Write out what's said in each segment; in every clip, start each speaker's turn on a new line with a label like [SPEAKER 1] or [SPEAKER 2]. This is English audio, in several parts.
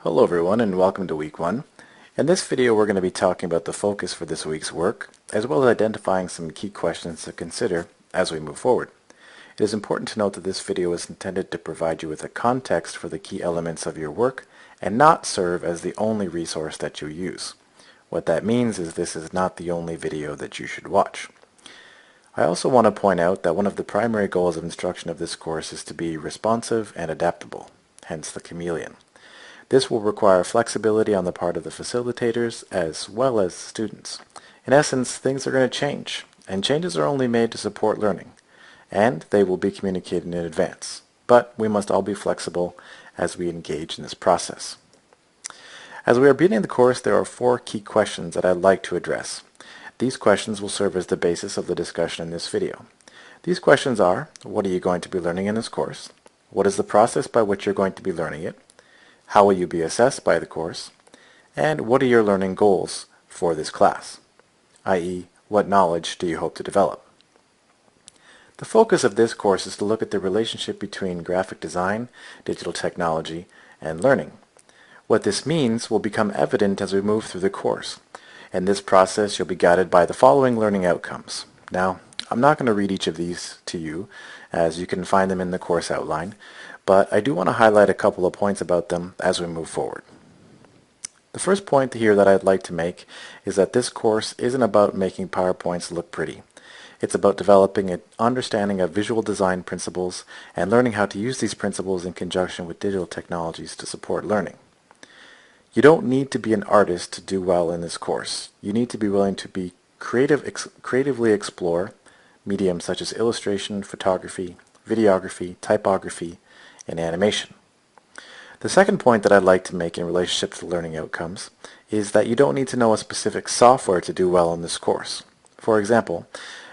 [SPEAKER 1] Hello everyone and welcome to week 1. In this video we're going to be talking about the focus for this week's work, as well as identifying some key questions to consider as we move forward. It is important to note that this video is intended to provide you with a context for the key elements of your work and not serve as the only resource that you use. What that means is this is not the only video that you should watch. I also want to point out that one of the primary goals of instruction of this course is to be responsive and adaptable, hence the chameleon. This will require flexibility on the part of the facilitators as well as students. In essence, things are going to change, and changes are only made to support learning, and they will be communicated in advance. But we must all be flexible as we engage in this process. As we are beginning the course, there are 4 key questions that I'd like to address. These questions will serve as the basis of the discussion in this video. These questions are: what are you going to be learning in this course? What is the process by which you're going to be learning it? How will you be assessed by the course? And what are your learning goals for this class? i.e., what knowledge do you hope to develop? The focus of this course is to look at the relationship between graphic design, digital technology, and learning. What this means will become evident as we move through the course. In this process, you'll be guided by the following learning outcomes. Now, I'm not going to read each of these to you, as you can find them in the course outline, but I do want to highlight a couple of points about them as we move forward. The first point here that I'd like to make is that this course isn't about making PowerPoints look pretty. It's about developing an understanding of visual design principles and learning how to use these principles in conjunction with digital technologies to support learning. You don't need to be an artist to do well in this course. You need to be willing to be creatively explore mediums such as illustration, photography, videography, typography, and animation. The second point that I'd like to make in relationship to learning outcomes is that you don't need to know a specific software to do well in this course. For example,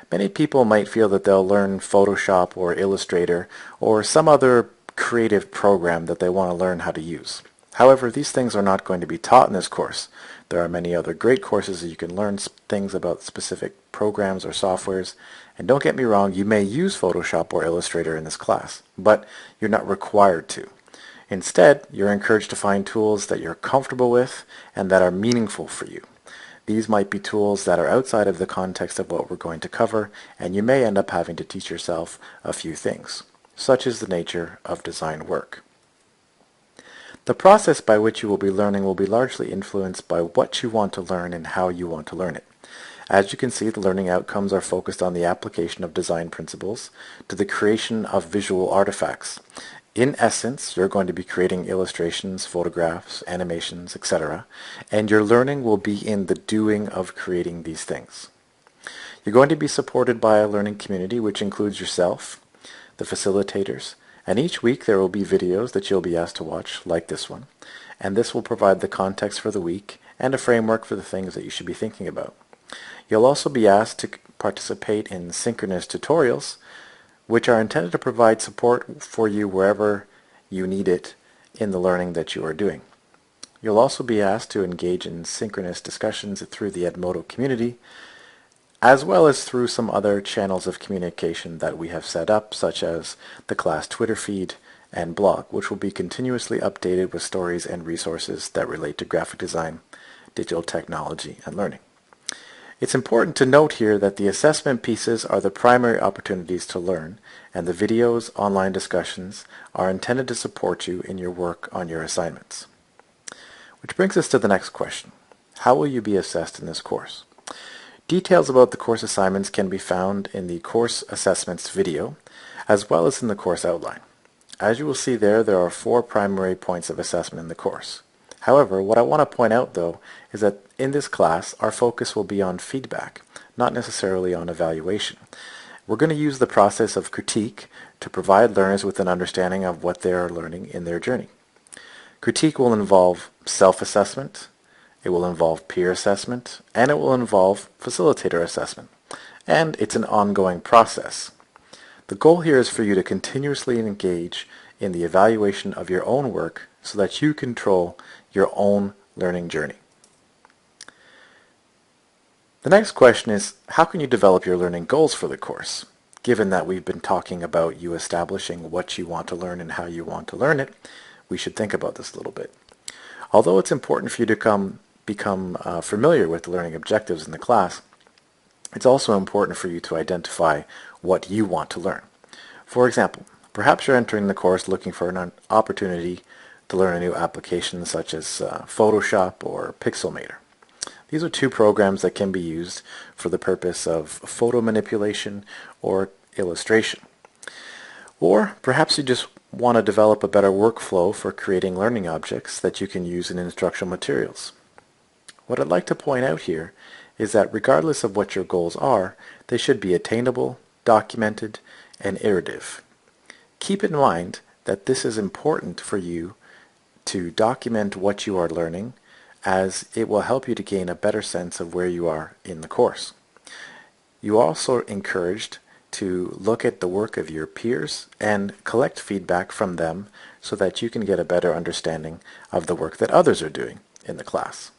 [SPEAKER 1] many people might feel that they'll learn Photoshop or Illustrator or some other creative program that they want to learn how to use. However, these things are not going to be taught in this course. There are many other great courses that you can learn things about specific programs or softwares. And don't get me wrong, you may use Photoshop or Illustrator in this class, but you're not required to. Instead, you're encouraged to find tools that you're comfortable with and that are meaningful for you. These might be tools that are outside of the context of what we're going to cover, and you may end up having to teach yourself a few things. Such is the nature of design work. The process by which you will be learning will be largely influenced by what you want to learn and how you want to learn it. As you can see, the learning outcomes are focused on the application of design principles to the creation of visual artifacts. In essence, you're going to be creating illustrations, photographs, animations, etc., and your learning will be in the doing of creating these things. You're going to be supported by a learning community which includes yourself, the facilitators, and each week there will be videos that you'll be asked to watch, like this one, and this will provide the context for the week and a framework for the things that you should be thinking about. You'll also be asked to participate in synchronous tutorials, which are intended to provide support for you wherever you need it in the learning that you are doing. You'll also be asked to engage in synchronous discussions through the Edmodo community, as well as through some other channels of communication that we have set up, such as the class Twitter feed and blog, which will be continuously updated with stories and resources that relate to graphic design, digital technology, and learning. It's important to note here that the assessment pieces are the primary opportunities to learn, and the videos, online discussions are intended to support you in your work on your assignments. Which brings us to the next question. How will you be assessed in this course? Details about the course assignments can be found in the course assessments video, as well as in the course outline. As you will see there are 4 primary points of assessment in the course. However, what I want to point out though is that in this class our focus will be on feedback, not necessarily on evaluation. We're going to use the process of critique to provide learners with an understanding of what they are learning in their journey. Critique will involve self-assessment, it will involve peer assessment, and it will involve facilitator assessment. And it's an ongoing process. The goal here is for you to continuously engage in the evaluation of your own work so that you control your own learning journey. The next question is, how can you develop your learning goals for the course? Given that we've been talking about you establishing what you want to learn and how you want to learn it, we should think about this a little bit. Although it's important for you to become familiar with the learning objectives in the class, it's also important for you to identify what you want to learn. For example, perhaps you're entering the course looking for an opportunity to learn a new application such as Photoshop or Pixelmator. These are two programs that can be used for the purpose of photo manipulation or illustration. Or perhaps you just want to develop a better workflow for creating learning objects that you can use in instructional materials. What I'd like to point out here is that regardless of what your goals are, they should be attainable, documented, and iterative. Keep in mind that this is important for you to document what you are learning, as it will help you to gain a better sense of where you are in the course. You are also encouraged to look at the work of your peers and collect feedback from them so that you can get a better understanding of the work that others are doing in the class.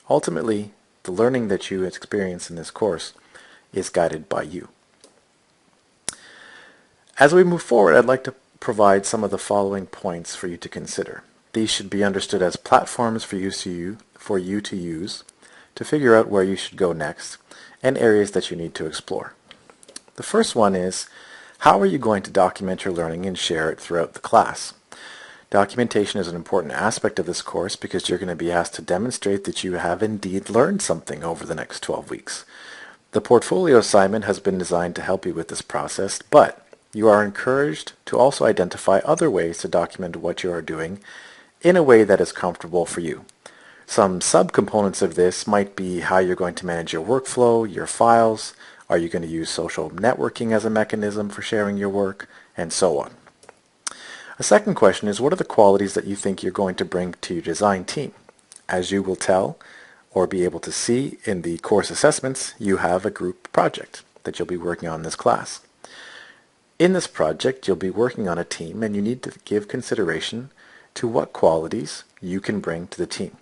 [SPEAKER 1] Ultimately, the learning that you experience in this course is guided by you. As we move forward, I'd like to provide some of the following points for you to consider. These should be understood as platforms for you to use to figure out where you should go next and areas that you need to explore. The first one is, how are you going to document your learning and share it throughout the class? Documentation is an important aspect of this course because you're going to be asked to demonstrate that you have indeed learned something over the next 12 weeks. The portfolio assignment has been designed to help you with this process, but you are encouraged to also identify other ways to document what you are doing in a way that is comfortable for you. Some subcomponents of this might be how you're going to manage your workflow, your files, are you going to use social networking as a mechanism for sharing your work, and so on. A second question is, what are the qualities that you think you're going to bring to your design team? As you will tell or be able to see in the course assessments, you have a group project that you'll be working on in this class. In this project, you'll be working on a team, and you need to give consideration to what qualities you can bring to the team.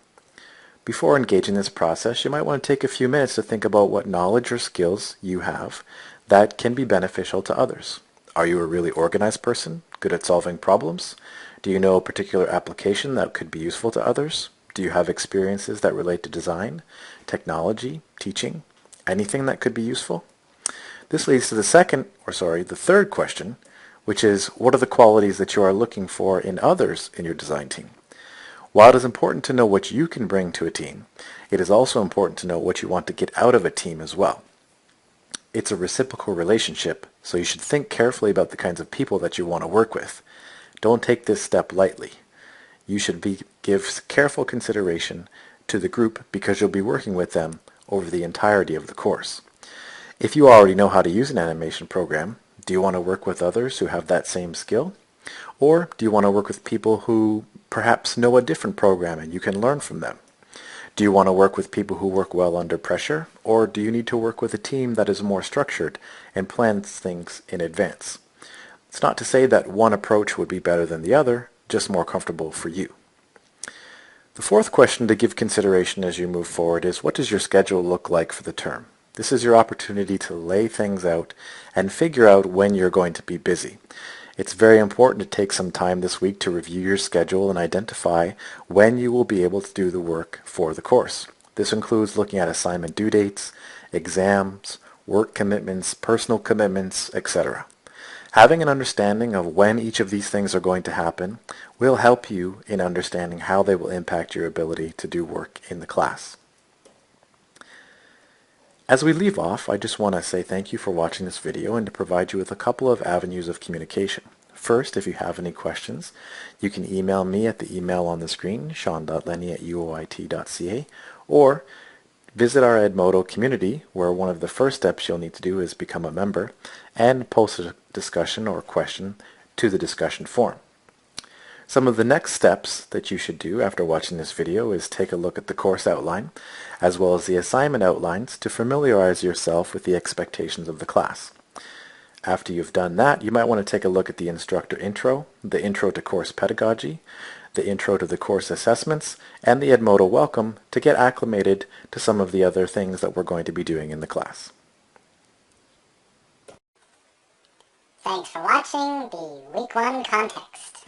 [SPEAKER 1] Before engaging this process, you might want to take a few minutes to think about what knowledge or skills you have that can be beneficial to others. Are you a really organized person, good at solving problems? Do you know a particular application that could be useful to others? Do you have experiences that relate to design, technology, teaching, anything that could be useful? This leads to the third question, which is, what are the qualities that you are looking for in others in your design team? While it is important to know what you can bring to a team, it is also important to know what you want to get out of a team as well. It's a reciprocal relationship, so you should think carefully about the kinds of people that you want to work with. Don't take this step lightly. You should give careful consideration to the group because you'll be working with them over the entirety of the course. If you already know how to use an animation program, do you want to work with others who have that same skill? Or do you want to work with people who perhaps know a different program and you can learn from them? Do you want to work with people who work well under pressure? Or do you need to work with a team that is more structured and plans things in advance? It's not to say that one approach would be better than the other, just more comfortable for you. The fourth question to give consideration as you move forward is, what does your schedule look like for the term? This is your opportunity to lay things out and figure out when you're going to be busy. It's very important to take some time this week to review your schedule and identify when you will be able to do the work for the course. This includes looking at assignment due dates, exams, work commitments, personal commitments, etc. Having an understanding of when each of these things are going to happen will help you in understanding how they will impact your ability to do work in the class. As we leave off, I just want to say thank you for watching this video and to provide you with a couple of avenues of communication. First, if you have any questions, you can email me at the email on the screen, sean.lenny@uoit.ca, or visit our Edmodo community, where one of the first steps you'll need to do is become a member and post a discussion or question to the discussion forum. Some of the next steps that you should do after watching this video is take a look at the course outline, as well as the assignment outlines, to familiarize yourself with the expectations of the class. After you've done that, you might want to take a look at the instructor intro, the intro to course pedagogy, the intro to the course assessments, and the Edmodo welcome to get acclimated to some of the other things that we're going to be doing in the class.
[SPEAKER 2] Thanks for watching the Week 1 Context.